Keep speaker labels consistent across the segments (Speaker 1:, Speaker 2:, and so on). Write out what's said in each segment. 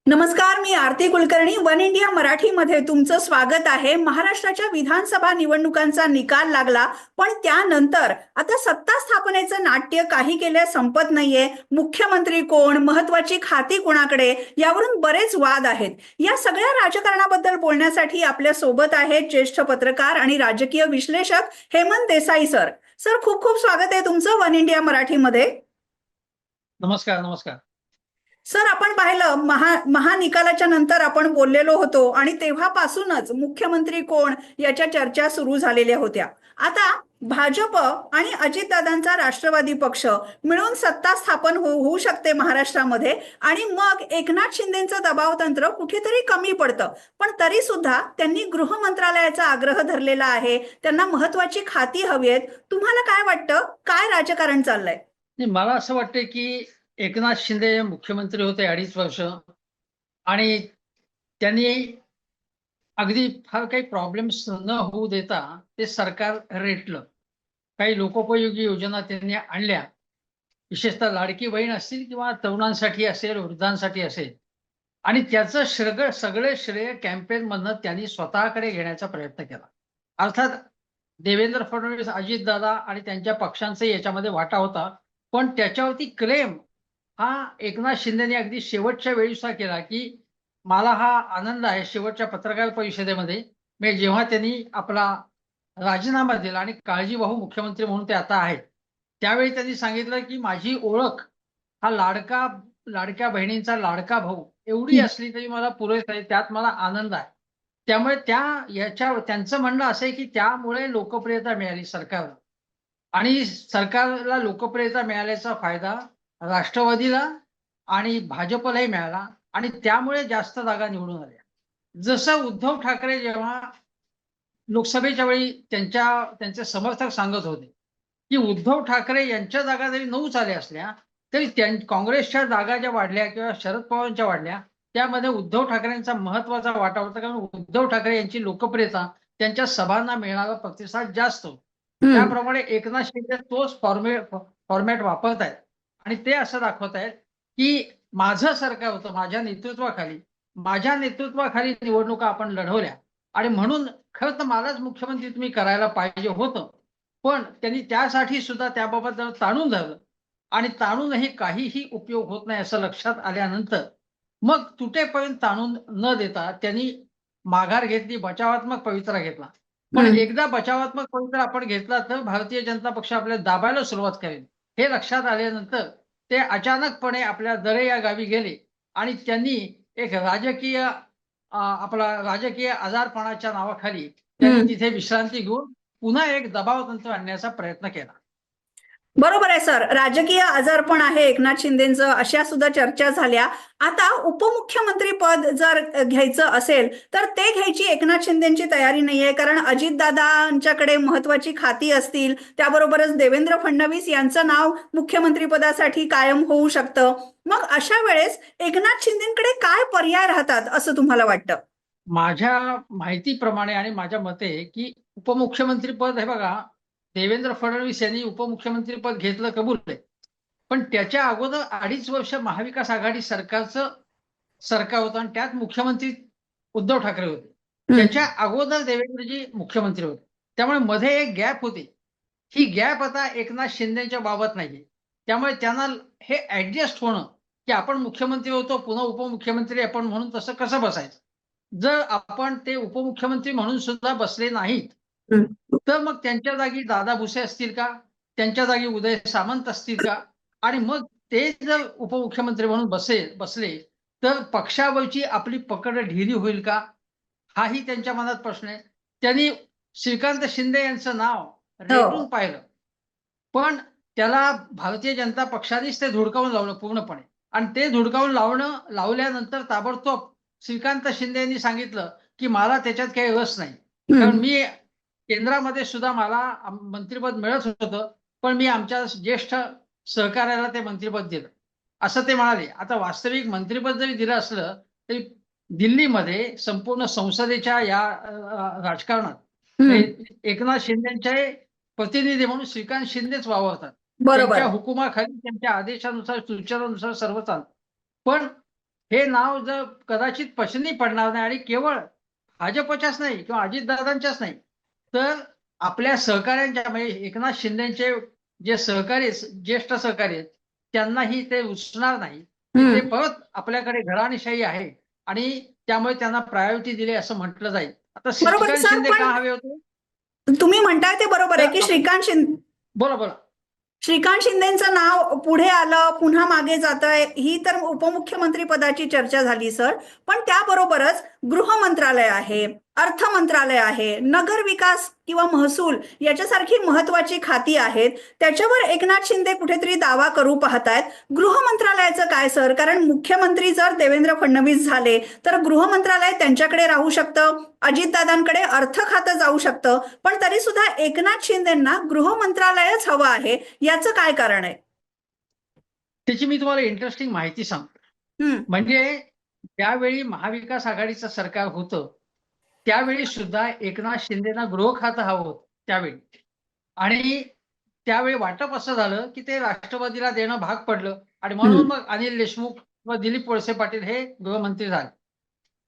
Speaker 1: नमस्कार, मी आरती Kulkarni. One India मराठीमध्ये तुमचं स्वागत आहे. महाराष्ट्राच्या विधानसभा निवडणुकांचा निकाल लागला, पण त्यानंतर आता सत्ता स्थापनेचं नाट्य काही केल्या संपत नाहीये. मुख्यमंत्री कोण, महत्वाची खाती कुणाकडे, यावरून बरेच वाद आहेत. या सगळ्या राजकारणाबद्दल बोलण्यासाठी आपल्या सोबत आहेत ज्येष्ठ पत्रकार आणि राजकीय विश्लेषक हेमंत देसाई सर. सर, खूप खूप स्वागत आहे तुमचं वन इंडिया मराठीमध्ये.
Speaker 2: नमस्कार. नमस्कार.
Speaker 1: सर, आपण पाहिलं महानिकालाच्या नंतर आपण बोललेलो होतो आणि तेव्हापासूनच मुख्यमंत्री कोण याच्या चर्चा सुरू झालेल्या होत्या. आता भाजप आणि अजितदादांचा राष्ट्रवादी पक्ष मिळून सत्ता स्थापन होऊ शकते महाराष्ट्रामध्ये आणि मग एकनाथ शिंदेचं दबाव तंत्र कुठेतरी कमी पडतं. पण तरी सुद्धा त्यांनी गृह मंत्रालयाचा आग्रह धरलेला आहे. त्यांना महत्वाची खाती हवी आहेत. तुम्हाला काय वाटतं, काय राजकारण चाललंय?
Speaker 2: मला असं वाटतं की एकनाथ शिंदे मुख्यमंत्री होते 2.5 वर्ष आणि त्यांनी अगदी फार काही प्रॉब्लेम्स न होऊ देता ते सरकार रेटलं. काही लोकोपयोगी योजना त्यांनी आणल्या, विशेषतः लाडकी बहीण असतील किंवा तरुणांसाठी असेल, वृद्धांसाठी असेल, आणि त्याचं सगळे श्रेय कॅम्पेन मधनं त्यांनी स्वतःकडे घेण्याचा प्रयत्न केला. अर्थात देवेंद्र फडणवीस, अजितदादा आणि त्यांच्या पक्षांचा याच्यामध्ये वाटा होता, पण त्याच्यावरती क्लेम हा एकनाथ शिंदेने अगदी शेवटच्या वेळी सुद्धा केला की मला हा आनंद आहे. शेवटच्या पत्रकार परिषदेमध्ये जेव्हा त्यांनी आपला राजीनामा दिला आणि काळजीवाहू मुख्यमंत्री म्हणून ते आता आहेत, त्यावेळी त्यांनी सांगितलं की माझी ओळख हा लाडक्या बहिणींचा लाडका भाऊ एवढी असली तरी मला पुरेस आहे, त्यात मला आनंद आहे. त्यामुळे त्यांचं म्हणणं असं आहे की त्यामुळे लोकप्रियता मिळाली सरकारला, आणि सरकारला लोकप्रियता मिळाल्याचा फायदा राष्ट्रवादीला आणि भाजपलाही मिळाला आणि त्यामुळे जास्त जागा निवडून आल्या. जसं उद्धव ठाकरे जेव्हा लोकसभेच्या वेळी त्यांचे समर्थक सांगत होते की उद्धव ठाकरे यांच्या जागा जरी 9 आल्या असल्या तरी काँग्रेसच्या जागा ज्या वाढल्या किंवा शरद पवारांच्या वाढल्या, त्यामध्ये उद्धव ठाकरेंचा महत्वाचा वाटा होता. कारण उद्धव ठाकरे यांची लोकप्रियता, त्यांच्या सभांना मिळणारा प्रतिसाद जास्त होता. त्याप्रमाणे एकनाथ शिंदे तोच फॉर्मॅट वापरत आहेत आणि ते असं दाखवत आहेत की माझं सरकार होतं, माझ्या नेतृत्वाखाली निवडणुका आपण लढवल्या आणि म्हणून खरं तर मलाच मुख्यमंत्री तुम्ही करायला पाहिजे होतं. पण त्यांनी त्यासाठी सुद्धा त्याबाबत जर ताणून धरलं आणि ताणूनही काहीही उपयोग होत नाही असं लक्षात आल्यानंतर मग तुटेपर्यंत ताणून न देता त्यांनी माघार घेतली, बचावात्मक पवित्रा घेतला. पण एकदा बचावात्मक पवित्रा आपण घेतला तर भारतीय जनता पक्ष आपल्याला दाबायला सुरुवात करेल हे लक्षात आल्यानंतर ते अचानकपणे आपल्या दरे या गावी गेले आणि त्यांनी एक राजकीय आजारपणाच्या नावाखाली त्यांनी तिथे विश्रांती घेऊन पुन्हा एक दबाव तंत्र आणण्याचा प्रयत्न केला.
Speaker 1: बरोबर आहे सर, राजकीय आजारपण आहे एकनाथ शिंदेचं, अशा सुद्धा चर्चा झाल्या. आता उपमुख्यमंत्री पद जर घ्यायचं असेल तर ते घ्यायची एकनाथ शिंदेची तयारी नाहीये, कारण अजितदादांच्याकडे महत्वाची खाती असतील. त्याबरोबरच देवेंद्र फडणवीस यांचं नाव मुख्यमंत्री पदासाठी कायम होऊ शकतं. मग अशा वेळेस एकनाथ शिंदेकडे काय पर्याय राहतात असं तुम्हाला वाटतं?
Speaker 2: माझ्या माहितीप्रमाणे आणि माझ्या मते की उपमुख्यमंत्री पद, हे बघा, देवेंद्र फडणवीस यांनी उपमुख्यमंत्री पद घेतलं, कबूल आहे. पण त्याच्या अगोदर 2.5 वर्ष महाविकास आघाडी सरकारचं सरकार होतं आणि त्यात मुख्यमंत्री उद्धव ठाकरे होते. त्याच्या अगोदर देवेंद्रजी मुख्यमंत्री होते. त्यामुळे मध्ये एक गॅप होती. ही गॅप आता एकनाथ शिंदेच्या बाबत नाहीये. त्यामुळे त्यांना हे ऍडजस्ट होणं की आपण मुख्यमंत्री होतो, पुन्हा उपमुख्यमंत्री आपण म्हणून तसं कसं बसायचं. जर आपण ते उपमुख्यमंत्री म्हणून सुद्धा बसले नाहीत तर मग त्यांच्या जागी दादा भुसे असतील का, त्यांच्या जागी उदय सामंत असतील का, आणि मग ते जर उपमुख्यमंत्री म्हणून बसले तर पक्षावरची आपली पकड ढिली होईल का, हाही त्यांच्या मनात प्रश्न आहे. त्यांनी श्रीकांत शिंदे यांचं नाव रेटून पाहिलं, पण त्याला भारतीय जनता पक्षानेच ते धुडकावून लावलं पूर्णपणे. आणि ते धुडकावून लावल्यानंतर ताबडतोब श्रीकांत शिंदे यांनी सांगितलं की मला त्याच्यात काही रस नाही, कारण मी केंद्रामध्ये सुद्धा मला मंत्रिपद मिळत होतं, पण मी आमच्या ज्येष्ठ सहकार्याला ते मंत्रिपद दिलं, असं ते म्हणाले. आता वास्तविक मंत्रिपद जरी दिलं असलं तरी दिल्लीमध्ये संपूर्ण संसदेच्या या राजकारणात एकनाथ शिंदेचे प्रतिनिधी म्हणून श्रीकांत शिंदेच वावरतात. त्यांच्या हुकुमाखाली, त्यांच्या आदेशानुसार, सूचनानुसार सर्व चालतं. पण हे नाव जर कदाचित पसंती पडणार नाही आणि केवळ भाजपच्याच नाही किंवा अजितदादांच्याच नाही, तर आपल्या सहकाऱ्यांच्या म्हणजे एकनाथ शिंदेचे जे सहकारी ज्येष्ठ सहकारी आहेत त्यांनाही ते रुचणार नाही की ते परत आपल्याकडे घराणेशाही आहे आणि त्यामुळे त्यांना प्रायोरिटी दिली असं म्हटलं जाईल. आता
Speaker 1: बरोबर
Speaker 2: श्रीकांत
Speaker 1: सर,
Speaker 2: शिंदे का हवे होते?
Speaker 1: पण तुम्ही म्हणताय ते बरोबर आहे
Speaker 2: तर
Speaker 1: की
Speaker 2: बोला बोला.
Speaker 1: श्रीकांत शिंदेचं नाव पुढे आलं, पुन्हा मागे जातंय, ही तर उपमुख्यमंत्री पदाची चर्चा झाली सर. पण त्याबरोबरच गृह मंत्रालय आहे, अर्थ मंत्रालय आहे, नगर विकास किंवा महसूल याच्यासारखी महत्वाची खाती आहेत. त्याच्यावर एकनाथ शिंदे कुठेतरी दावा करू पाहतायत. गृह मंत्रालयाचं काय सर? कारण मुख्यमंत्री जर देवेंद्र फडणवीस झाले तर गृह मंत्रालय त्यांच्याकडे राहू शकतं, अजितदादांकडे अर्थ खातं जाऊ शकतं, पण तरी सुद्धा एकनाथ शिंदेंना गृह मंत्रालयच हवं आहे. याचं काय कारण आहे?
Speaker 2: त्याची मी तुम्हाला इंटरेस्टिंग माहिती सांगतो.
Speaker 1: हम्म.
Speaker 2: म्हणजे ज्यावेळी महाविकास आघाडीचं सरकार होतं त्यावेळी सुद्धा एकनाथ शिंदेना गृह खातं हवं होतं त्यावेळी. आणि त्यावेळी वाटप असं झालं की ते राष्ट्रवादीला देणं भाग पडलं आणि म्हणून मग अनिल देशमुख व दिलीप वळसे पाटील हे गृहमंत्री झाले.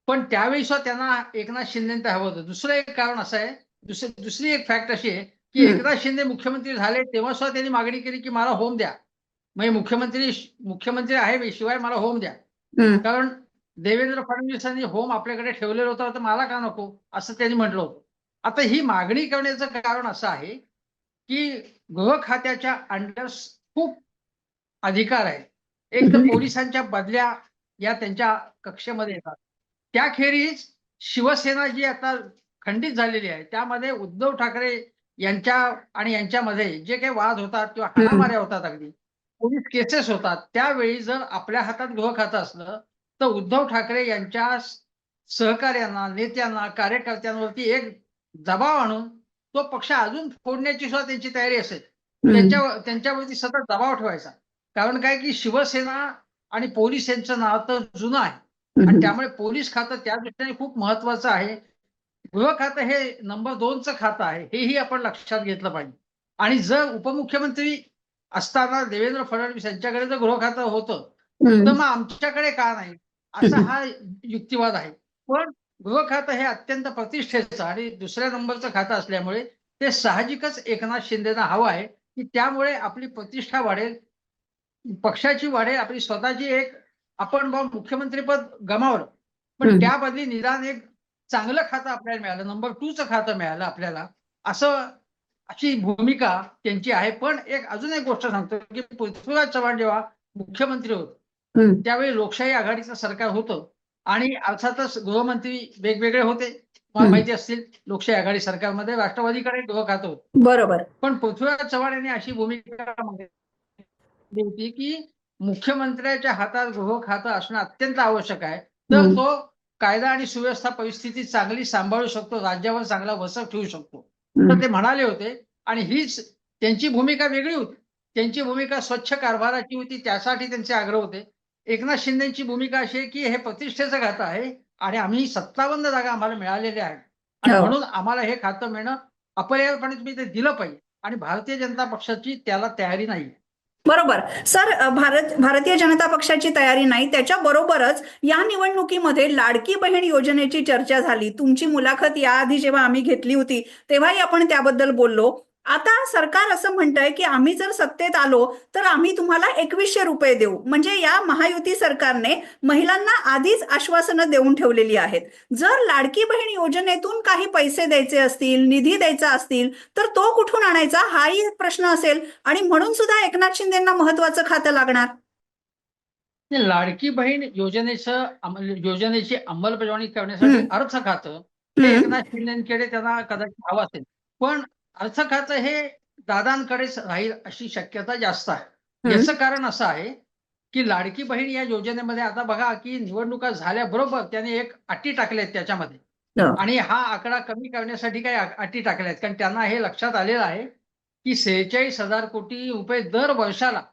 Speaker 2: पण त्यावेळी सुद्धा त्यांना एकनाथ शिंदे हवं होतं. दुसरं एक कारण असं आहे, दुसरी एक फॅक्ट अशी आहे की एकनाथ शिंदे मुख्यमंत्री झाले तेव्हा सुद्धा त्यांनी मागणी केली की मला होम द्या. म्हणजे मुख्यमंत्री आहे शिवाय मला होम द्या. कारण देवेंद्र फडणवीसांनी होम आपल्याकडे ठेवलेलं होतं तर मला का नको असं त्यांनी म्हटलं होतं. आता ही मागणी करण्याचं कारण असं आहे की गृह खात्याच्या अंडर खूप अधिकार आहे. एक तर पोलिसांच्या बदल्या या त्यांच्या कक्षेमध्ये येतात. त्याखेरीज शिवसेना जी आता खंडित झालेली आहे त्यामध्ये उद्धव ठाकरे यांच्या आणि यांच्यामध्ये जे काही वाद होतात किंवा हाणामाऱ्या होतात, अगदी पोलीस केसेस होतात, त्यावेळी जर आपल्या हातात गृह खातं असलं तर उद्धव ठाकरे यांच्या सहकार्यांना, नेत्यांना, कार्यकर्त्यांवरती एक दबाव आणून तो पक्ष अजून फोडण्याची सुद्धा त्यांची तयारी असेल. त्यांच्यावरती सतत दबाव ठेवायचा. कारण काय की शिवसेना आणि पोलीस यांचं नातं जुनं आहे आणि त्यामुळे पोलीस खातं त्या दृष्टीने खूप महत्वाचं आहे. गृह खातं हे नंबर 2चं खातं आहे, हेही आपण लक्षात घेतलं पाहिजे. आणि जर उपमुख्यमंत्री असताना देवेंद्र फडणवीस यांच्याकडे जर गृह खातं होतं तर मग आमच्याकडे का नाही असा हा युक्तिवाद आहे. पण गृह खातं हे अत्यंत प्रतिष्ठेचं आणि दुसऱ्या नंबरचं खातं असल्यामुळे ते साहजिकच एकनाथ शिंदेना हवं आहे की त्यामुळे आपली प्रतिष्ठा वाढेल, पक्षाची वाढेल, आपली स्वतःची एक आपण मुख्यमंत्रीपद गमावलं पण त्या बदली निदान एक चांगलं खातं आपल्याला मिळालं, नंबर 2चं खातं मिळालं आपल्याला, अशी भूमिका त्यांची आहे. पण अजून एक गोष्ट सांगतो की पृथ्वीराज चव्हाण जेव्हा मुख्यमंत्री होते त्यावेळी लोकशाही आघाडीचं सरकार होतं आणि अर्थातच गृहमंत्री वेगवेगळे होते. तुम्हाला माहिती असतील, लोकशाही आघाडी सरकारमध्ये राष्ट्रवादीकडे गृह खातं होतं.
Speaker 1: बरोबर.
Speaker 2: पण पृथ्वीराज चव्हाण यांनी अशी भूमिका होती की मुख्यमंत्र्याच्या हातात गृह खातं असणं अत्यंत आवश्यक आहे. तर तो कायदा आणि सुव्यवस्था परिस्थिती चांगली सांभाळू शकतो, राज्यावर चांगला वसर ठेवू शकतो. तर ते म्हणाले होते आणि हीच त्यांची भूमिका वेगळी होती. त्यांची भूमिका स्वच्छ कारभाराची होती, त्यासाठी त्यांचे आग्रह होते. एकनाथ शिंदेची भूमिका अशी आहे की हे प्रतिष्ठेचं खातं आहे आणि आम्ही 57 जागा आम्हाला मिळालेल्या आहेत आणि म्हणून आम्हाला हे खातं मिळणं अपरिहार्यपणे तुम्ही ते दिलं पाहिजे आणि भारतीय जनता पक्षाची त्याला तयारी नाही.
Speaker 1: बरोबर सर. भारतीय जनता पक्षाची तयारी नाही, त्याच्याबरोबरच या निवडणुकीमध्ये लाडकी बहीण योजनेची चर्चा झाली. तुमची मुलाखत याआधी जेव्हा आम्ही घेतली होती तेव्हाही आपण त्याबद्दल बोललो. आता सरकार असं म्हणतंय की आम्ही जर सत्तेत आलो तर आम्ही तुम्हाला 2100 रुपये देऊ. म्हणजे या महायुती सरकारने महिलांना आधीच आश्वासनं देऊन ठेवलेली आहेत. जर लाडकी बहीण योजनेतून काही पैसे द्यायचे असतील, निधी द्यायचा असतील तर तो कुठून आणायचा हाही एक प्रश्न असेल आणि म्हणून सुद्धा एकनाथ शिंदेंना महत्वाचं खातं लागणार.
Speaker 2: लाडकी बहीण योजनेची अंमलबजावणी करण्यासाठी अर्थ खातं हे एकनाथ शिंदेकडे त्यांना कदाचित हवं असेल. पण अर्थ खातं हे दादांकडेच राहील अशी शक्यता जास्त आहे. याचं कारण असं आहे की लाडकी बहीण या योजनेमध्ये आता बघा की निवडणुका झाल्याबरोबर त्याने एक अटी टाकल्या आहेत त्याच्यामध्ये आणि हा आकडा कमी करण्यासाठी काही अटी टाकल्या आहेत. कारण त्यांना हे लक्षात आलेलं आहे की 46,000 कोटी रुपये दर वर्षाला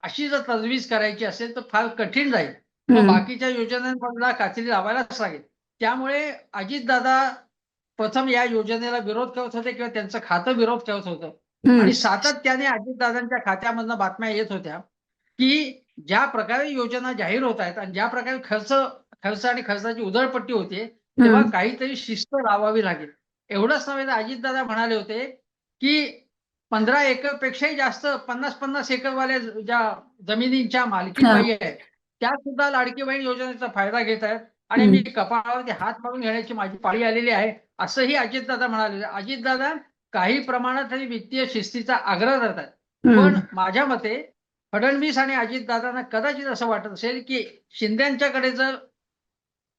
Speaker 2: अशी जर तजवीज करायची असेल तर फार कठीण जाईल. मग बाकीच्या योजनांमधला कात्री लावायलाच लागेल. त्यामुळे अजितदादा प्रथम या योजनेला विरोध करत होते किंवा त्यांचं खातं विरोध करत होतं आणि सातत्याने अजितदादांच्या खात्यामधनं बातम्या येत होत्या की ज्या प्रकारे योजना जाहीर होत आहेत आणि ज्या प्रकारे खर्च आणि खर्चाची उधळपट्टी होते, तेव्हा काहीतरी शिस्त लावावी लागेल. एवढंच नव्हे तर अजितदादा म्हणाले होते, की 15 एकर पेक्षाही जास्त 50-50 एकरवाल्या ज्या जमिनींच्या मालकीन
Speaker 1: हा.
Speaker 2: बाई आहेत, त्या सुद्धा लाडकी बहीण योजनेचा फायदा घेत आहेत आणि मी कपाळावरती हात मारून घेण्याची माझी पाळी आलेली आहे, असंही अजितदादा म्हणाले. अजितदादा काही प्रमाणात तरी वित्तीय शिस्तीचा आग्रह करतात. पण माझ्या मते फडणवीस आणि अजितदादांना कदाचित असं वाटत असेल, की शिंदेंच्याकडे जर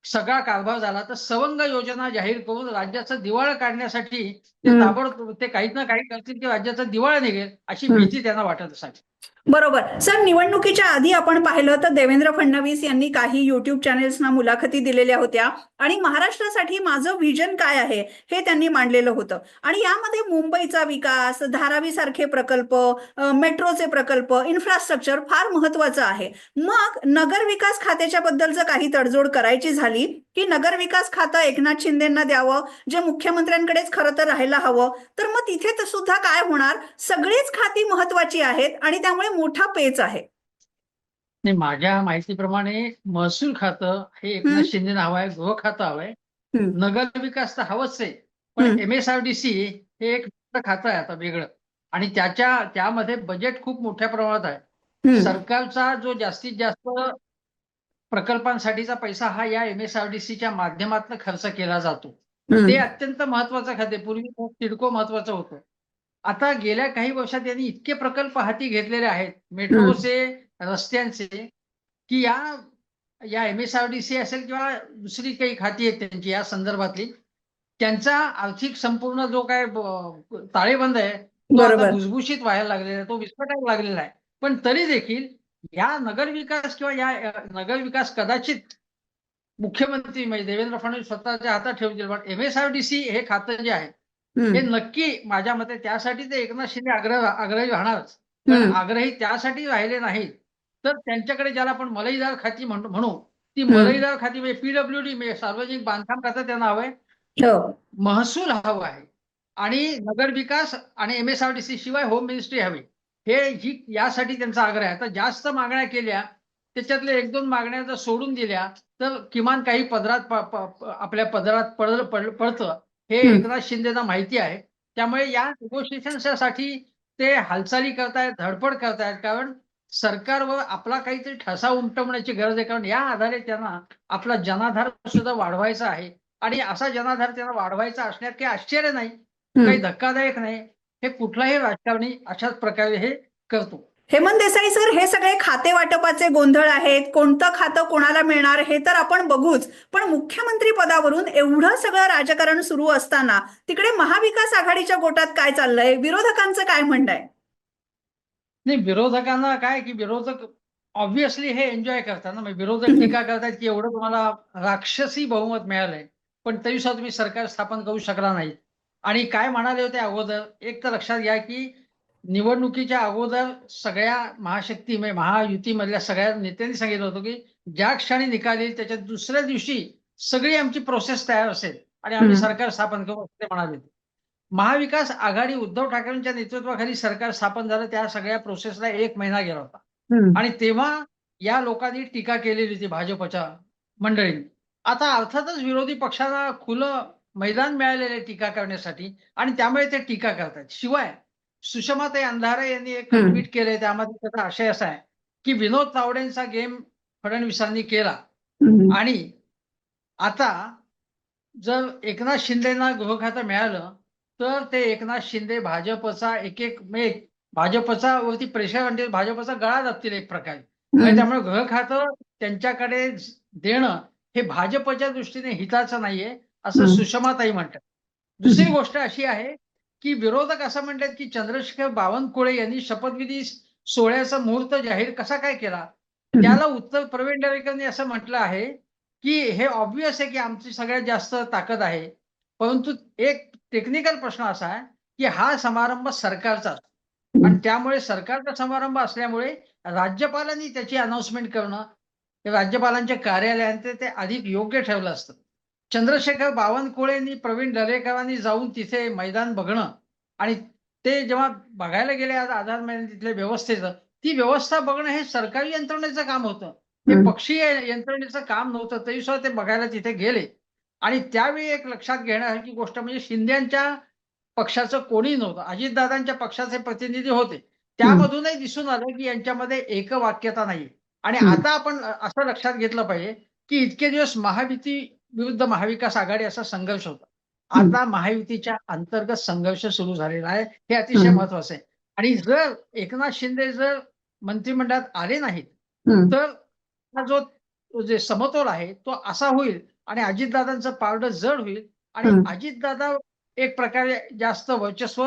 Speaker 2: सगळा कारभार झाला तर सवंग योजना जाहीर करून राज्याचं दिवाळं काढण्यासाठी ते ताबडतोब ते काही ना काही करतील की राज्याचं दिवाळं निघेल अशी भीती त्यांना वाटत असावी.
Speaker 1: बरोबर. सर, निवडणुकीच्या आधी आपण पाहिलं तर देवेंद्र फडणवीस यांनी काही युट्यूब चॅनेल्सना मुलाखती दिलेल्या होत्या आणि महाराष्ट्रासाठी माझं व्हिजन काय आहे हे त्यांनी मांडलेलं होतं. आणि यामध्ये मुंबईचा विकास, धारावी सारखे प्रकल्प, मेट्रोचे प्रकल्प, इन्फ्रास्ट्रक्चर फार महत्वाचं आहे. मग नगर विकास खात्याच्या बद्दल जर काही तडजोड करायची झाली की नगर विकास खातं एकनाथ शिंदेंना द्यावं, जे मुख्यमंत्र्यांकडेच खरं तर राहायला हवं, तर मग तिथे तर सुद्धा काय होणार? सगळीच खाती महत्वाची आहेत आणि त्यामुळे मोठा पेच आहे.
Speaker 2: नाही, माझ्या माहितीप्रमाणे महसूल खातं हे एकनाथ
Speaker 1: हम्म,
Speaker 2: शिंदेना हवं आहे, गृह खातं हवंय,
Speaker 1: हम्म,
Speaker 2: नगर विकास तर हवंच आहे. पण
Speaker 1: हम्म,
Speaker 2: MSRDC हे एक खातं आहे आता वेगळं आणि त्यामध्ये बजेट खूप मोठ्या प्रमाणात आहे.
Speaker 1: हम्म,
Speaker 2: सरकारचा जो जास्तीत जास्त प्रकल्पांसाठीचा पैसा हा या MSRDCच्या माध्यमातून खर्च केला जातो. ते
Speaker 1: हम्म,
Speaker 2: अत्यंत महत्वाचं खाते. पूर्वी सिडको महत्वाचं होतं. आता गेल्या काही वर्षात यांनी इतके प्रकल्प हाती घेतलेले आहेत
Speaker 1: हम्म,
Speaker 2: मेट्रोचे, रस्त्यांचे, की या या MSRDC असेल किंवा दुसरी काही खाती आहेत त्यांची या संदर्भातली, त्यांचा आर्थिक संपूर्ण जो काय ताळेबंद आहे तो आता
Speaker 1: बरोबर.
Speaker 2: भुसभुशीत व्हायला लागलेला आहे, तो विस्कटायला लागलेला आहे. पण तरी देखील या नगरविकास किंवा या नगरविकास कदाचित मुख्यमंत्री म्हणजे देवेंद्र फडणवीस स्वतःच्या हातात ठेवतील. पण MSRDC हे खातं जे आहे हे
Speaker 1: हम्म,
Speaker 2: नक्की माझ्या मते त्यासाठी ते एकनाथ शिंदे आग्रही राहणारच. पण
Speaker 1: हम्म,
Speaker 2: आग्रही त्यासाठी राहिले नाहीत, तर त्यांच्याकडे ज्याला आपण मलईदार खाती म्हणू, ती
Speaker 1: हम्म,
Speaker 2: मलईदार खाती म्हणजे PWD म्हणजे सार्वजनिक बांधकाम खातं त्यांना हवंय,
Speaker 1: हो.
Speaker 2: महसूल हवा आहे आणि नगरविकास आणि MSRDC शिवाय होम मिनिस्ट्री हवी. यासाठी त्यांचा आग्रह आहे. आता जास्त मागण्या केल्या, त्याच्यातल्या 1-2 मागण्या जर सोडून दिल्या, तर किमान काही आपल्या पदरात पडतं हे
Speaker 1: हम्म,
Speaker 2: एकनाथ शिंदेना माहिती आहे. त्यामुळे या नेगोशिएशनसाठी ते हालचाली करतायत, धडपड करतायत. कारण सरकारवर आपला काहीतरी ठसा उमटवण्याची गरज आहे. कारण या आधारे त्यांना आपला जनाधार सुद्धा वाढवायचा आहे आणि असा जनाधार त्यांना वाढवायचा असण्यात काही आश्चर्य नाही, काही
Speaker 1: हम्म.
Speaker 2: धक्कादायक नाही. हे कुठलाही राजकारणी अशाच प्रकारे हे करतो.
Speaker 1: हेमंत देसाई सर, हे सगळे खाते वाटपाचे गोंधळ आहेत. कोणतं खातं कोणाला मिळणार हे तर आपण बघूच, पण मुख्यमंत्री पदावरून एवढं सगळं राजकारण सुरू असताना तिकडे महाविकास आघाडीच्या गोटात काय चाललंय? विरोधकांचं काय म्हणणं आहे?
Speaker 2: नाही, विरोधकांना काय की विरोधक ऑब्व्हियसली हे एन्जॉय करतात ना. म्हणजे विरोधक टीका करतात की एवढं तुम्हाला राक्षसी बहुमत मिळालंय, पण तरी सुद्धा तुम्ही सरकार स्थापन करू शकला नाही. आणि काय म्हणाले होते अगोदर, एक तर लक्षात घ्या की निवडणुकीच्या अगोदर सगळ्या महाशक्ती म्हणजे महायुतीमधल्या सगळ्या नेत्यांनी सांगितलं होतं की ज्या क्षणी निकाल येईल त्याच्या दुसऱ्या दिवशी सगळी आमची प्रोसेस तयार असेल आणि आम्ही
Speaker 1: हम्म,
Speaker 2: सरकार स्थापन करू असं ते म्हणाले होते. महाविकास आघाडी उद्धव ठाकरेंच्या नेतृत्वाखाली सरकार स्थापन झालं, त्या सगळ्या प्रोसेसला 1 महिना गेला होता.
Speaker 1: हम्म,
Speaker 2: आणि तेव्हा या लोकांनी टीका केलेली होती भाजपच्या मंडळींनी. आता अर्थातच विरोधी पक्षाला खुलं मैदान मिळालेलं आहे टीका करण्यासाठी आणि त्यामुळे ते टीका करतात. शिवाय सुषमाताई अंधारे यांनी एक
Speaker 1: हम्म,
Speaker 2: ट्विट केलंय, त्यामध्ये त्याचा आशय असा आहे की विनोद तावडेंचा गेम फडणवीसांनी केला
Speaker 1: हम्म,
Speaker 2: आणि आता जर एकनाथ शिंदेना गृह खातं मिळालं, तर ते एकनाथ शिंदे भाजपचा म्हणजे भाजपचा वरती प्रेशर आणतील, भाजपचा गळा दाबतील एक प्रकारे. म्हणजे
Speaker 1: हम्म,
Speaker 2: त्यामुळे गृह खातं त्यांच्याकडे देणं हे भाजपच्या दृष्टीने हिताचं नाहीये, असं
Speaker 1: हम्म,
Speaker 2: सुषमाताई म्हणतात. दुसरी
Speaker 1: हम्म,
Speaker 2: गोष्ट अशी आहे, की विरोधक असं म्हणतात, की चंद्रशेखर बावनकुळे यांनी शपथविधी सोहळ्याचा मुहूर्त जाहीर कसा काय केला?
Speaker 1: हम्म,
Speaker 2: त्याला उत्तर प्रवीण दरेकरांनी असं म्हटलं आहे, की हे ऑब्व्हियस आहे, की आमची सगळ्यात जास्त ताकद आहे. परंतु एक टेक्निकल प्रश्न असा आहे, की हा समारंभ सरकारचा असतो आणि
Speaker 1: हम्म,
Speaker 2: त्यामुळे सरकारचा समारंभ असल्यामुळे राज्यपालांनी त्याची अनाउन्समेंट करणं, हे राज्यपालांच्या कार्यालयाने ते अधिक योग्य ठेवलं असतं. चंद्रशेखर बावनकुळेंनी, प्रवीण दरेकरांनी जाऊन तिथे मैदान बघणं आणि ते जेव्हा बघायला गेले आज आझाद मैदान तिथल्या व्यवस्थेचं, ती व्यवस्था बघणं हे सरकारी यंत्रणेचं काम होतं. हे
Speaker 1: हम्म.
Speaker 2: पक्षीय यंत्रणेचं काम नव्हतं. तरी सुद्धा ते बघायला तिथे गेले. आणि त्यावेळी एक लक्षात घेण्यासारखी गोष्ट म्हणजे शिंदेच्या पक्षाचं कोणी नव्हतं. अजितदादांच्या पक्षाचे प्रतिनिधी होते.
Speaker 1: हम्म.
Speaker 2: त्यामधूनही दिसून आलं, की यांच्यामध्ये एकवाक्यता नाही. आणि
Speaker 1: हम्म.
Speaker 2: आता आपण असं लक्षात घेतलं पाहिजे, की इतके दिवस महायुती विरुद्ध महाविकास आघाडी असा संघर्ष होता.
Speaker 1: हम्म.
Speaker 2: आता महायुतीच्या अंतर्गत संघर्ष सुरू झालेला आहे. हे अतिशय
Speaker 1: हम्म.
Speaker 2: महत्वाचं आहे. आणि जर एकनाथ शिंदे जर मंत्रिमंडळात आले नाहीत,
Speaker 1: हम्म.
Speaker 2: तर हा जो जे समतोल आहे तो असा होईल आणि अजितदादांचं पारडं जड होईल आणि
Speaker 1: हम्म.
Speaker 2: अजितदादा एक प्रकारे जास्त वर्चस्व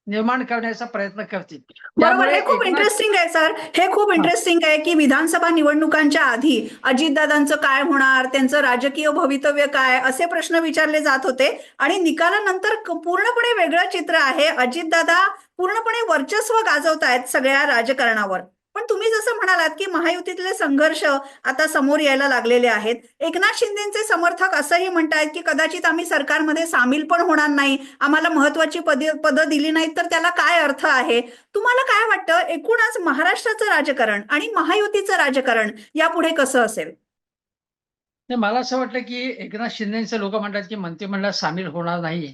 Speaker 2: निर्माण करण्याचा प्रयत्न करतील.
Speaker 1: बरोबर.
Speaker 2: त्यामुळे
Speaker 1: हे खूप
Speaker 2: एकनाथ
Speaker 1: इंटरेस्टिंग आहे सर. हे खूप
Speaker 2: हां.
Speaker 1: इंटरेस्टिंग आहे की विधानसभा निवडणुकांच्या आधी अजितदादांचं काय होणार, त्यांचं राजकीय भवितव्य काय, असे प्रश्न विचारले जात होते आणि निकालानंतर पूर्णपणे वेगळं चित्र आहे. अजितदादा पूर्णपणे वर्चस्व गाजवतायत सगळ्या राजकारणावर. पण तुम्ही जसं म्हणालात की महायुतीतले संघर्ष आता समोर यायला लागलेले आहेत. एकनाथ शिंदेचे समर्थक असंही म्हणतायत की कदाचित आम्ही सरकारमध्ये सामील पण होणार नाही, आम्हाला महत्वाची पदं दिली नाहीत तर त्याला काय अर्थ आहे. तुम्हाला काय वाटतं एकूणच महाराष्ट्राचं राजकारण आणि महायुतीचं राजकारण यापुढे कसं असेल?
Speaker 2: नाही, मला असं वाटतं की एकनाथ शिंदेचे लोक म्हणतात की मंत्रिमंडळात सामील होणार नाहीये.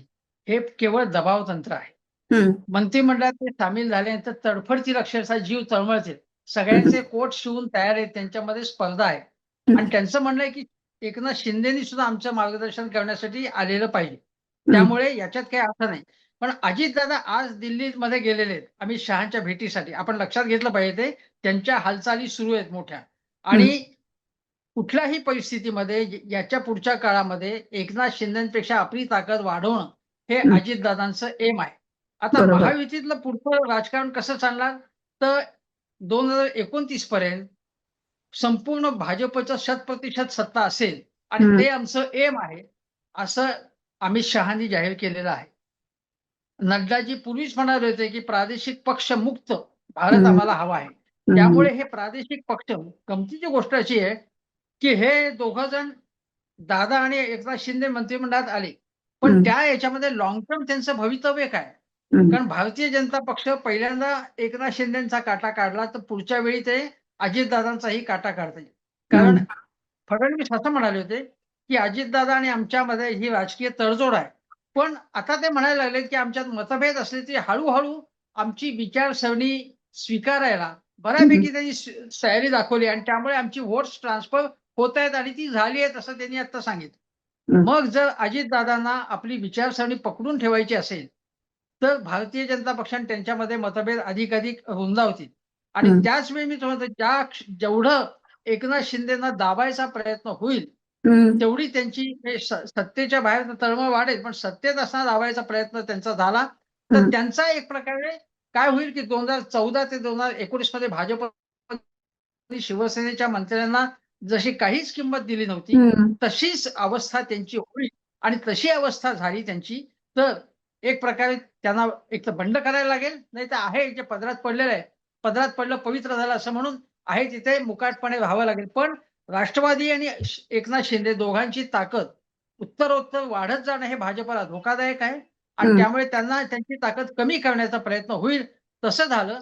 Speaker 2: हे केवळ दबाव तंत्र आहे.
Speaker 1: हम्म.
Speaker 2: मंत्रिमंडळात ते सामील झाल्यानंतर तडफडतील, अक्षरशः जीव तळमळतील.
Speaker 1: हम्म.
Speaker 2: सगळ्यांचे कोट शिवून तयार आहेत, त्यांच्यामध्ये स्पर्धा आहे. आणि त्यांचं म्हणणं आहे की एकनाथ शिंदेनी सुद्धा आमचं मार्गदर्शन करण्यासाठी आलेलं पाहिजे.
Speaker 1: हम्म.
Speaker 2: त्यामुळे याच्यात काही अर्थ नाही. पण अजितदादा आज दिल्लीमध्ये गेलेले आहेत अमित शहाच्या भेटीसाठी. आपण लक्षात घेतलं पाहिजे ते. त्यांच्या हालचाली सुरू आहेत मोठ्या.
Speaker 1: हम्म.
Speaker 2: आणि कुठल्याही परिस्थितीमध्ये याच्या पुढच्या काळामध्ये एकनाथ शिंदेपेक्षा आपली ताकद वाढवणं हे
Speaker 1: हम्म.
Speaker 2: अजितदादांचं एम आहे. आता
Speaker 1: बरोबर.
Speaker 2: महायुतीतलं पुढचं राजकारण कसं चालणार, तर 2029 पर्यंत संपूर्ण भाजपचं 100% सत्ता असेल आणि
Speaker 1: हम्म.
Speaker 2: ते आमचं एम आहे, असं अमित शहानी जाहीर केलेलं आहे. नड्डाजी पूर्वीच म्हणाले होते की प्रादेशिक पक्ष मुक्त भारत
Speaker 1: हम्म.
Speaker 2: आम्हाला हवा आहे.
Speaker 1: हम्म.
Speaker 2: त्यामुळे हे प्रादेशिक पक्ष, गमतीची गोष्ट अशी आहे की हे दोघं जण, दादा आणि एकनाथ शिंदे मंत्रिमंडळात आले. पण
Speaker 1: हम्म.
Speaker 2: त्या याच्यामध्ये लॉंग टर्म त्यांचं भवितव्य काय?
Speaker 1: हम्म.
Speaker 2: कारण भारतीय जनता पक्ष पहिल्यांदा एकनाथ शिंदेचा काटा काढला, तर पुढच्या वेळी ते अजितदादांचाही काटा काढतील. कारण
Speaker 1: हम्म.
Speaker 2: फडणवीस असं म्हणाले होते, की अजितदादा आणि आमच्यामध्ये ही राजकीय तडजोड आहे. पण आता ते म्हणायला लागलेत, की आमच्यात मतभेद असले तरी हळू आमची विचारसरणी स्वीकारायला
Speaker 1: हम्म.
Speaker 2: बऱ्यापैकी त्यांनी तयारी दाखवली आणि त्यामुळे आमची व्होट्स ट्रान्सफर होत आहेत आणि ती झाली आहेत असं त्यांनी आता सांगितलं.
Speaker 1: हम्म.
Speaker 2: मग जर अजितदादांना आपली विचारसरणी पकडून ठेवायची असेल, तर भारतीय जनता पक्षाने त्यांच्यामध्ये मतभेद अधिकाधिक रुंदावतील. आणि
Speaker 1: हम्म.
Speaker 2: त्याच वेळी मी तुम्हाला जेवढं एकनाथ शिंदेना दाबायचा प्रयत्न होईल,
Speaker 1: हम्म.
Speaker 2: तेवढी त्यांची सत्तेच्या बाहेर तळमळ वाढेल. पण सत्तेत असताना दाबायचा प्रयत्न त्यांचा झाला, तर
Speaker 1: हम्म.
Speaker 2: त्यांचा एक प्रकारे काय होईल, की 2014 ते 2019 मध्ये भाजप आणि शिवसेनेच्या मंत्र्यांना जशी काहीच किंमत दिली नव्हती,
Speaker 1: हम्म.
Speaker 2: तशीच अवस्था त्यांची होईल. आणि तशी अवस्था झाली त्यांची, तर एक प्रकारे त्यांना एक तर बंड करायला लागेल, नाही तर आहे जे पदरात पडलेलं आहे, पदरात पडलं पवित्र झालं असं म्हणून आहे तिथे मुकाटपणे राहावं लागेल. पण राष्ट्रवादी आणि एकनाथ शिंदे दोघांची ताकद उत्तरोत्तर वाढत जाणं हे भाजपला धोकादायक आहे. आणि
Speaker 1: हम्म.
Speaker 2: त्यामुळे त्यांना त्यांची ताकद कमी करण्याचा प्रयत्न होईल. तसं झालं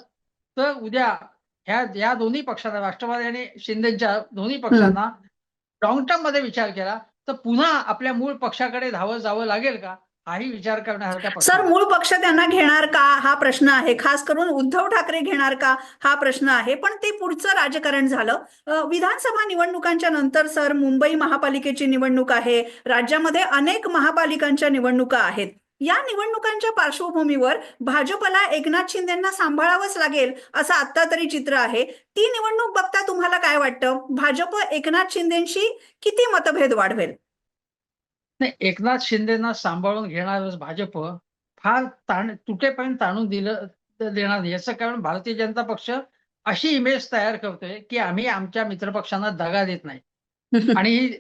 Speaker 2: तर उद्या या दोन्ही पक्षांना, राष्ट्रवादी आणि शिंदेच्या दोन्ही
Speaker 1: हम्म.
Speaker 2: पक्षांना लॉंग टर्म मध्ये विचार केला तर पुन्हा आपल्या मूळ पक्षाकडे धावत जावं लागेल का, हाही विचार करण्यासारखा प्रश्न
Speaker 1: सर,
Speaker 2: आहे.
Speaker 1: मूळ पक्ष त्यांना घेणार का हा प्रश्न आहे. खास करून उद्धव ठाकरे घेणार का हा प्रश्न आहे. पण ते पुढचं राजकारण झालं. विधानसभा निवडणुकांच्या नंतर सर मुंबई महापालिकेची निवडणूक आहे. राज्यामध्ये अनेक महापालिकांच्या निवडणुका आहेत. या निवडणुकांच्या पार्श्वभूमीवर भाजपला एकनाथ शिंदेना सांभाळावंच लागेल असं आता तरी चित्र आहे. ती निवडणूक बघता तुम्हाला काय वाटतं, भाजप एकनाथ शिंदेशी किती मतभेद वाढवेल?
Speaker 2: नाही, एकनाथ शिंदेना सांभाळून घेणारच भाजप फार तुटेपर्यंत ताणून देणार नाही. याचं कारण भारतीय जनता पक्ष अशी इमेज तयार करतोय की आम्ही आमच्या मित्रपक्षांना दगा देत नाही. आणि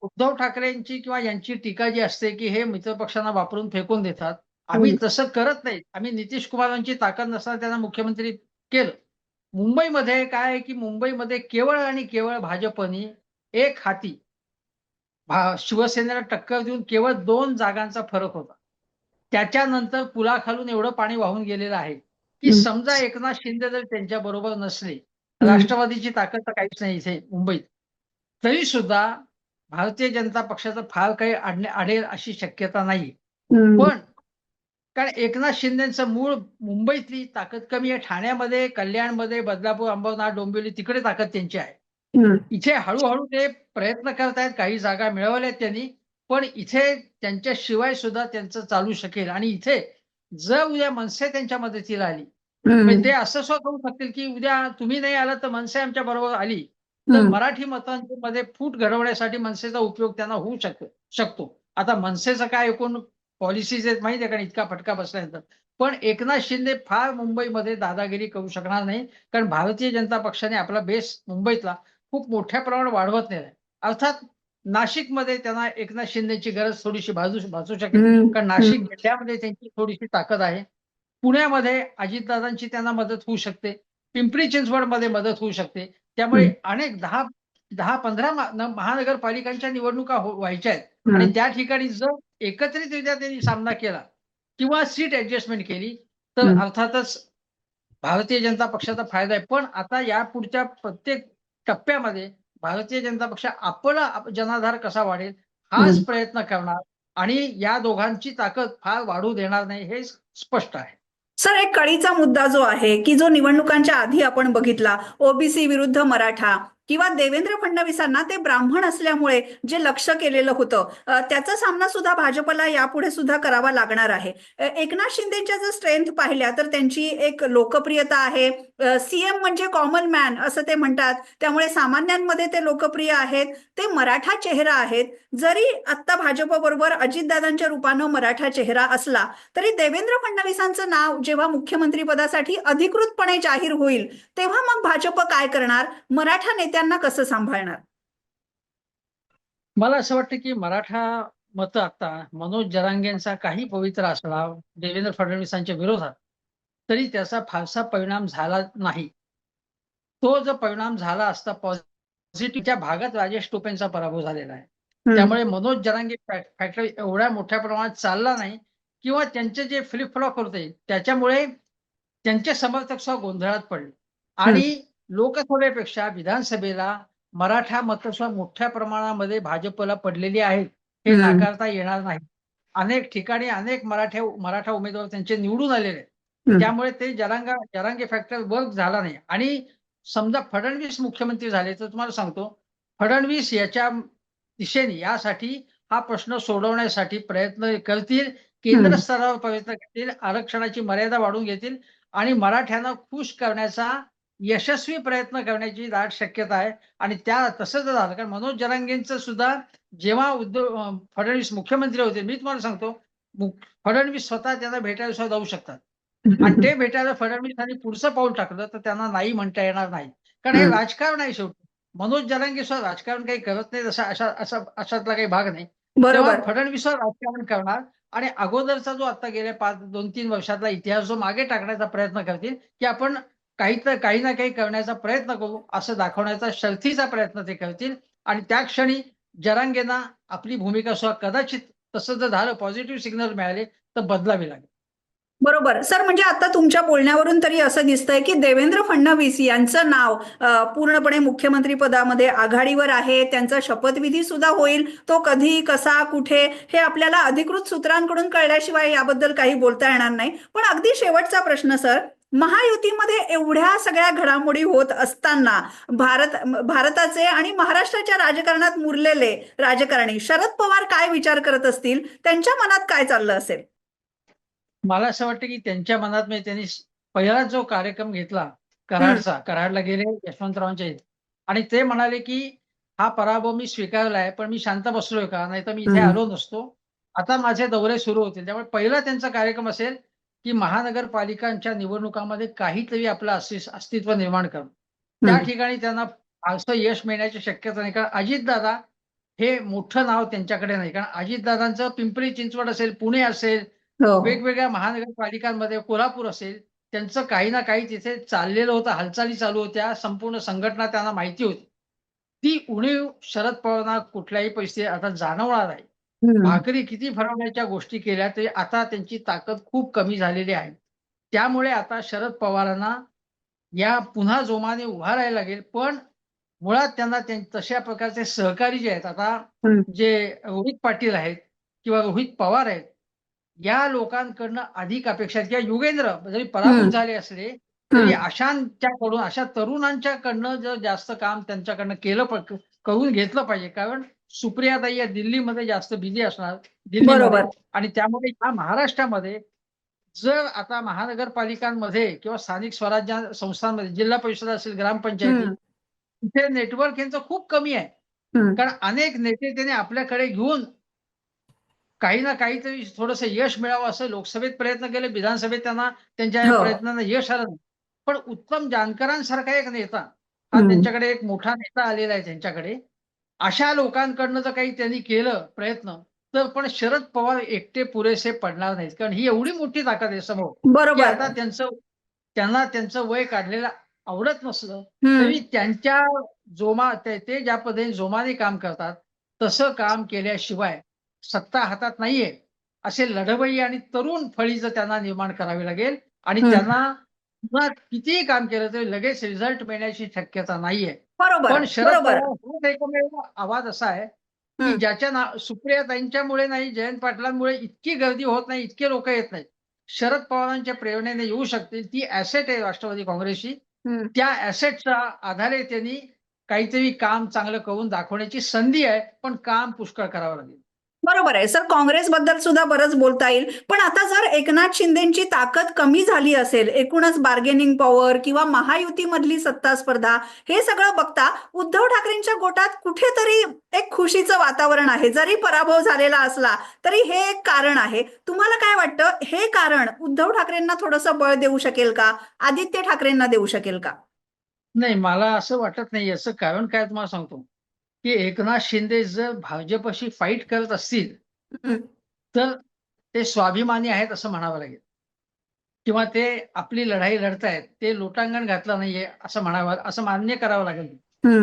Speaker 2: उद्धव ठाकरेंची किंवा यांची टीका जी असते की हे मित्रपक्षांना वापरून फेकून देतात, आम्ही तसं करत नाही. आम्ही नितीश कुमारांची ताकद नसताना त्यांना मुख्यमंत्री केलं. मुंबईमध्ये काय आहे की मुंबईमध्ये केवळ आणि केवळ भाजपनी एक हाती शिवसेनेला टक्कर देऊन केवळ 2 जागांचा फरक होता. त्याच्यानंतर पुलाखालून एवढं पाणी वाहून गेलेलं आहे की समजा एकनाथ शिंदे जर त्यांच्या बरोबर नसले, राष्ट्रवादीची ताकद तर काहीच नाही इथे मुंबईत, तरी सुद्धा भारतीय जनता पक्षाचं फार काही अडेल अशी शक्यता नाही. पण कारण एकनाथ शिंदेचं मूळ मुंबईतली ताकद कमी आहे. ठाण्यामध्ये, कल्याणमध्ये, बदलापूर, अंबरनाथ, डोंबिवली तिकडे ताकद त्यांची आहे. इथे हळूहळू ते प्रयत्न करतायत, काही जागा मिळवल्यात त्यांनी, पण इथे त्यांच्याशिवाय सुद्धा त्यांचं चालू शकेल. आणि इथे जर उद्या मनसे त्यांच्या मदतीला आली, म्हणजे ते असं सुद्धा करू शकतील की उद्या तुम्ही नाही आला तर मनसे आमच्या बरोबर आली, तर मराठी मतांमध्ये फूट घडवण्यासाठी मनसेचा उपयोग त्यांना होऊ शकतो. आता मनसेचं काय एकूण पॉलिसीज आहेत माहिती आहे, कारण इतका फटका बसल्यानंतर. पण एकनाथ शिंदे फार मुंबईमध्ये दादागिरी करू शकणार नाही, कारण भारतीय जनता पक्षाने आपला बेस मुंबईतला खूप मोठ्या प्रमाणात वाढवत नेलाय. अर्थात नाशिकमध्ये त्यांना एकनाथ शिंदेची गरज थोडीशी भासू शकेल, कारण नाशिक जिल्ह्यामध्ये त्यांची थोडीशी ताकद आहे. पुण्यामध्ये अजितदादांची त्यांना मदत होऊ शकते. पिंपरी चिंचवडमध्ये मदत होऊ शकते. त्यामुळे अनेक 10-15 महानगरपालिकांच्या निवडणुका व्हायच्या आहेत आणि त्या ठिकाणी जर एकत्रितरित्या त्यांनी सामना केला किंवा सीट ऍडजस्टमेंट केली तर अर्थातच भारतीय जनता पक्षाचा फायदा आहे. पण आता या पुढच्या प्रत्येक टप्प्यामध्ये भारतीय जनता पक्ष आपला जनाधार कसा वाढेल हाच प्रयत्न करणार आणि या दोघांची ताकद फार वाढू देणार नाही हे स्पष्ट आहे.
Speaker 1: सर, एक कळीचा मुद्दा जो आहे की जो निवडणुकांच्या आधी आपण बघितला, ओबीसी विरुद्ध मराठा किंवा देवेंद्र फडणवीसांना ते ब्राह्मण असल्यामुळे जे लक्ष केलेलं होतं, त्याचा सामना सुद्धा भाजपला यापुढे सुद्धा करावा लागणार आहे. एकनाथ शिंदेच्या जर स्ट्रेंथ पाहिल्या तर त्यांची एक लोकप्रियता आहे. सीएम म्हणजे कॉमन मॅन असं ते म्हणतात, त्यामुळे सामान्यांमध्ये ते लोकप्रिय आहेत. ते मराठा चेहरा आहेत. जरी आता भाजप बरोबर अजितदादांच्या रूपानं मराठा चेहरा असला तरी देवेंद्र फडणवीसांचं नाव जेव्हा मुख्यमंत्री पदासाठी अधिकृतपणे जाहीर होईल तेव्हा मग भाजप काय करणार, मराठा नेत्यांना कसं सांभाळणार?
Speaker 2: मला असं वाटतं की मराठा मत आता मनोज जरांगेंचा काही पवित्र असला देवेंद्र फडणवीसांच्या विरोधात तरी त्याचा फारसा परिणाम झाला नाही. तो जर परिणाम झाला असता पॉझिटिव्हच्या भागात राजेश टोपेंचा पराभव झालेला आहे. त्यामुळे मनोज जरांगे फॅक्टर एवढ्या मोठ्या प्रमाणात चालला नाही किंवा त्यांचे जे फ्लिपफ्लॉप होते त्याच्यामुळे त्यांचे समर्थक सुद्धा गोंधळात पडले आणि लोकसभेपेक्षा विधानसभेला मराठा मतं मोठ्या प्रमाणामध्ये भाजपला पडलेली आहेत हे नाकारता येणार नाही. अनेक ठिकाणी अनेक मराठा उमेदवार त्यांचे निवडून आलेले आहेत. त्यामुळे ते जरांगे फॅक्टर वर्क झाला नाही. आणि समजा फडणवीस मुख्यमंत्री झाले तर तुम्हाला सांगतो फडणवीस याच्या दिशेने यासाठी हा प्रश्न सोडवण्यासाठी प्रयत्न करतील, केंद्र स्तरावर प्रयत्न करतील, आरक्षणाची मर्यादा वाढवून घेतील आणि मराठ्यांना खुश करण्याचा यशस्वी प्रयत्न करण्याची दाट शक्यता आहे. आणि तसं जर झालं, कारण मनोज जरांगेंचं सुद्धा जेव्हा फडणवीस मुख्यमंत्री होते, मी तुम्हाला सांगतो फडणवीस स्वतः त्यांना भेटायला सुद्धा जाऊ शकतात आणि ते भेटायला फडणवीसांनी पुढचं पाऊल टाकलं तर त्यांना नाही म्हणता येणार नाही, कारण हे राजकारण आहे. शेवटी मनोज जरांगे सुद्धा राजकारण काही करत नाही, अशातला काही भाग नाही. तेव्हा
Speaker 1: बरोबर.
Speaker 2: फडणवीस राजकारण करणार आणि अगोदरचा जो आता गेल्या 2-3 वर्षातला इतिहास जो मागे टाकण्याचा प्रयत्न करतील की आपण काही ना काही करण्याचा प्रयत्न करू असं दाखवण्याचा शर्थीचा प्रयत्न ते करतील. आणि त्या क्षणी जरांगेंना आपली भूमिका सुद्धा कदाचित तसं जर झालं, पॉझिटिव्ह सिग्नल मिळाले तर बदलावी लागेल.
Speaker 1: बरोबर सर, म्हणजे आता तुमच्या बोलण्यावरून तरी असं दिसतंय की देवेंद्र फडणवीस यांचं नाव पूर्णपणे मुख्यमंत्री पदामध्ये आघाडीवर आहे. त्यांचा शपथविधी सुद्धा होईल. तो कधी, कसा, कुठे हे आपल्याला अधिकृत सूत्रांकडून कळल्याशिवाय याबद्दल काही बोलता येणार नाही. पण अगदी शेवटचा प्रश्न सर, महायुतीमध्ये एवढ्या सगळ्या घडामोडी होत असताना भारताचे आणि महाराष्ट्राच्या राजकारणात मुरलेले राजकारणी शरद पवार काय विचार करत असतील, त्यांच्या मनात काय चाललं असेल?
Speaker 2: मला असं वाटतं की त्यांच्या मनात म्हणजे त्यांनी पहिला जो कार्यक्रम घेतला कराडला गेले यशवंतरावांच्या इथे आणि ते म्हणाले की हा पराभव मी स्वीकारलाय, पण मी शांत बसलोय का, नाही तर मी इथे आलो नसतो. आता माझे दौरे सुरू होतील. त्यामुळे पहिला त्यांचा कार्यक्रम असेल की महानगरपालिकांच्या निवडणुकांमध्ये काहीतरी आपलं अस्तित्व निर्माण करणं. त्या ठिकाणी त्यांना फारसं यश मिळण्याची शक्यता नाही, कारण अजितदादा हे मोठं नाव त्यांच्याकडे नाही. कारण अजितदादांचं पिंपरी चिंचवड असेल, पुणे असेल, वेगवेगळ्या महानगरपालिकांमध्ये कोल्हापूर असेल, त्यांचं काही ना काही तिथे चाललेलं होतं, हालचाली चालू होत्या, संपूर्ण संघटना त्यांना माहिती होती. ती उणीव शरद पवारांना कुठल्याही परिस्थितीत आता जाणवणार आहे. भाकरी किती फरवण्याच्या गोष्टी केल्या तरी आता त्यांची ताकद खूप कमी झालेली आहे. त्यामुळे आता शरद पवारांना या पुन्हा जोमाने उभा राहायला लागेल. पण मुळात त्यांना तशा प्रकारचे सहकारी जे आहेत आता,
Speaker 1: हम्म.
Speaker 2: जे रोहित पाटील आहेत किंवा रोहित पवार आहेत, या लोकांकडनं अधिक अपेक्षा आहेत. किंवा युगेंद्र जरी पराभूत झाले असले तरी अशांच्याकडून, अशा तरुणांच्याकडनं जर जास्त काम त्यांच्याकडनं करून घेतलं पाहिजे. कारण सुप्रियाताई या दिल्लीमध्ये जास्त बिझी असणार, दिल्लीमध्ये.
Speaker 1: बरोबर.
Speaker 2: आणि त्यामुळे या महाराष्ट्रामध्ये जर आता महानगरपालिकांमध्ये किंवा स्थानिक स्वराज्य संस्थांमध्ये, जिल्हा परिषद असेल, ग्रामपंचायती, इथे नेटवर्क यांचं खूप कमी आहे. कारण अनेक नेते त्यांनी आपल्याकडे घेऊन काही ना काहीतरी थोडंसं यश मिळावं असं लोकसभेत प्रयत्न केले, विधानसभेत त्यांना त्यांच्या या
Speaker 1: हो.
Speaker 2: प्रयत्नांना यश आलं नाही. पण उत्तम जानकरांसारखा एक नेता, हा
Speaker 1: हम्म.
Speaker 2: त्यांच्याकडे एक मोठा नेता आलेला आहे त्यांच्याकडे. अशा लोकांकडनं जर काही त्यांनी केलं प्रयत्न, तर पण शरद पवार एकटे पुरेसे पडणार नाहीत. कारण ही एवढी मोठी ताकद आहे समोर, की
Speaker 1: बरोबर.
Speaker 2: आता त्यांना त्यांचं वय काढलेलं आवडत नसलं
Speaker 1: हम्म.
Speaker 2: तरी त्यांच्या ते ज्या पद्धतीने जोमाने काम करतात तसं काम केल्याशिवाय सत्ता हातात नाहीये, असे लढवय्ये आणि तरुण फळीचं त्यांना निर्माण करावे लागेल. आणि त्यांना पुन्हा कितीही काम केलं तरी लगेच रिझल्ट मिळण्याची शक्यता नाहीये.
Speaker 1: बरोबर.
Speaker 2: पण शरद
Speaker 1: बरोबर.
Speaker 2: पवार हाच एकमेव आवाज असा आहे की ज्याच्या सुप्रियाताईंच्यामुळे नाही, जयंत पाटलांमुळे इतकी गर्दी होत नाही, इतके लोक येत नाहीत. शरद पवारांच्या प्रेरणेने येऊ शकतील. ती ऍसेट आहे राष्ट्रवादी काँग्रेसची. त्या ऍसेटच्या आधारे त्यांनी काहीतरी काम चांगलं करून दाखवण्याची संधी आहे. पण काम पुष्कळ करावं लागेल.
Speaker 1: बरोबर आहे सर. काँग्रेसबद्दल सुद्धा बरंच बोलता येईल. पण आता जर एकनाथ शिंदेची ताकद कमी झाली असेल, एकूणच बार्गेनिंग पॉवर किंवा महायुतीमधली सत्ता स्पर्धा, हे सगळं बघता उद्धव ठाकरेंच्या गोटात कुठेतरी एक खुशीचं वातावरण आहे. जरी पराभव झालेला असला तरी हे एक कारण आहे. तुम्हाला काय वाटतं, हे कारण उद्धव ठाकरेंना थोडंसं बळ देऊ शकेल का, आदित्य ठाकरेंना देऊ शकेल का?
Speaker 2: नाही, मला असं वाटत नाही. याचं कारण काय तुम्हाला सांगतो, की एकनाथ शिंदे जर भाजपशी फाईट करत असतील
Speaker 1: हम्म.
Speaker 2: तर ते स्वाभिमानी आहेत असं म्हणावं लागेल. किंवा ते आपली लढाई लढतायत, ते लोटांगण घातलं नाहीये असं म्हणावं, असं मान्य करावं लागेल.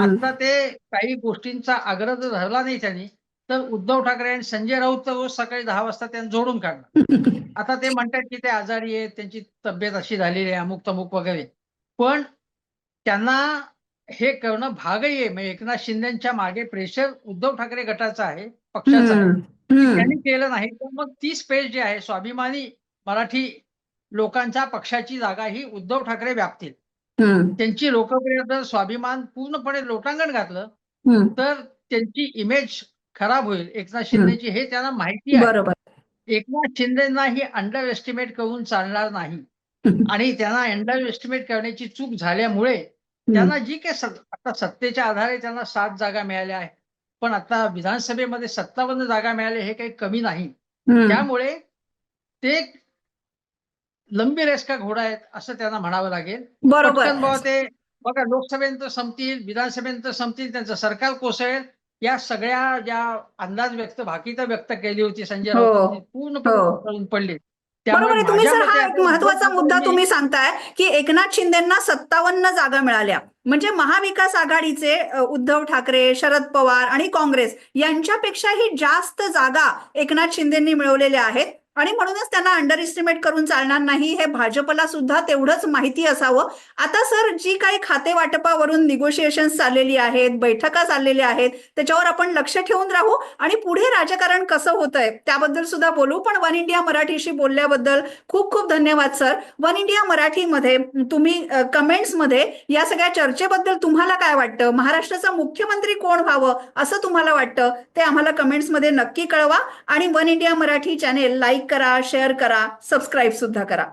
Speaker 2: आता ते काही गोष्टींचा आग्रह जर धरला नाही त्यांनी, तर उद्धव ठाकरे आणि संजय राऊत तर रोज सकाळी 10 वाजता त्यांना जोडून काढणार. आता ते म्हणतात की ते आजारी आहेत, त्यांची तब्येत अशी झालेली आहे, अमुक तमुक वगैरे. पण त्यांना हे करणं भागही आहे. म्हणजे एकनाथ शिंदेच्या मागे प्रेशर उद्धव ठाकरे गटाचा आहे, पक्षाचा आहे. त्यांनी केलं नाही तर मग ती स्पेस जी आहे, स्वाभिमानी मराठी लोकांच्या पक्षाची जागा ही उद्धव ठाकरे व्यापतील. त्यांची लोकप्रियता, स्वाभिमान पूर्णपणे लोटांगण घातलं तर त्यांची इमेज खराब होईल एकनाथ शिंदेची, हे त्यांना माहिती आहे.
Speaker 1: बरोबर.
Speaker 2: एकनाथ शिंदेना ही अंडर एस्टिमेट करून चालणार नाही. आणि त्यांना अंडर एस्टिमेट करण्याची चूक झाल्यामुळे त्यांना जी काही आता सत्तेच्या आधारे त्यांना 7 जागा मिळाल्या आहेत, पण आता विधानसभेमध्ये 57 जागा मिळाल्या, हे काही कमी नाही. त्यामुळे ते लंबी रेस का घोडा आहेत असं त्यांना म्हणावं लागेल.
Speaker 1: बरोबर.
Speaker 2: पटकन बाबा ते बघा, लोकसभेनंतर संपतील, विधानसभेनंतर संपतील, त्यांचं सरकार कोसळेल, या सगळ्या ज्या अंदाज भाकीत व्यक्त केली होती संजय राऊतांनी, पूर्णपणे कोसळून पडली. त्यामुळे
Speaker 1: बरोबर आहे. तुम्ही
Speaker 2: माझ्या
Speaker 1: सर
Speaker 2: मते
Speaker 1: हा एक महत्वाचा मुद्दा तुम्ही सांगताय की एकनाथ शिंदेना 57 जागा मिळाल्या, म्हणजे महाविकास आघाडीचे उद्धव ठाकरे, शरद पवार आणि काँग्रेस यांच्यापेक्षाही जास्त जागा एकनाथ शिंदेंनी मिळवलेल्या आहेत. आणि म्हणूनच त्यांना अंडर एस्टिमेट करून चालणार नाही, हे भाजपला सुद्धा तेवढंच माहिती असावं. आता सर, जी काही खाते वाटपावरून निगोशिएशन चाललेली आहेत, बैठका चाललेल्या आहेत, त्याच्यावर आपण लक्ष ठेवून राहू आणि पुढे राजकारण कसं होतंय त्याबद्दल सुद्धा बोलू. पण वन इंडिया मराठीशी बोलल्याबद्दल खूप खूप धन्यवाद सर. वन इंडिया मराठीमध्ये तुम्ही कमेंट्समध्ये या सगळ्या चर्चेबद्दल तुम्हाला काय वाटतं, महाराष्ट्राचा मुख्यमंत्री कोण व्हावं असं तुम्हाला वाटतं, ते आम्हाला कमेंट्समध्ये नक्की कळवा. आणि one India Marathi channel like करा, शेअर करा, सबस्क्राईब सुद्धा करा.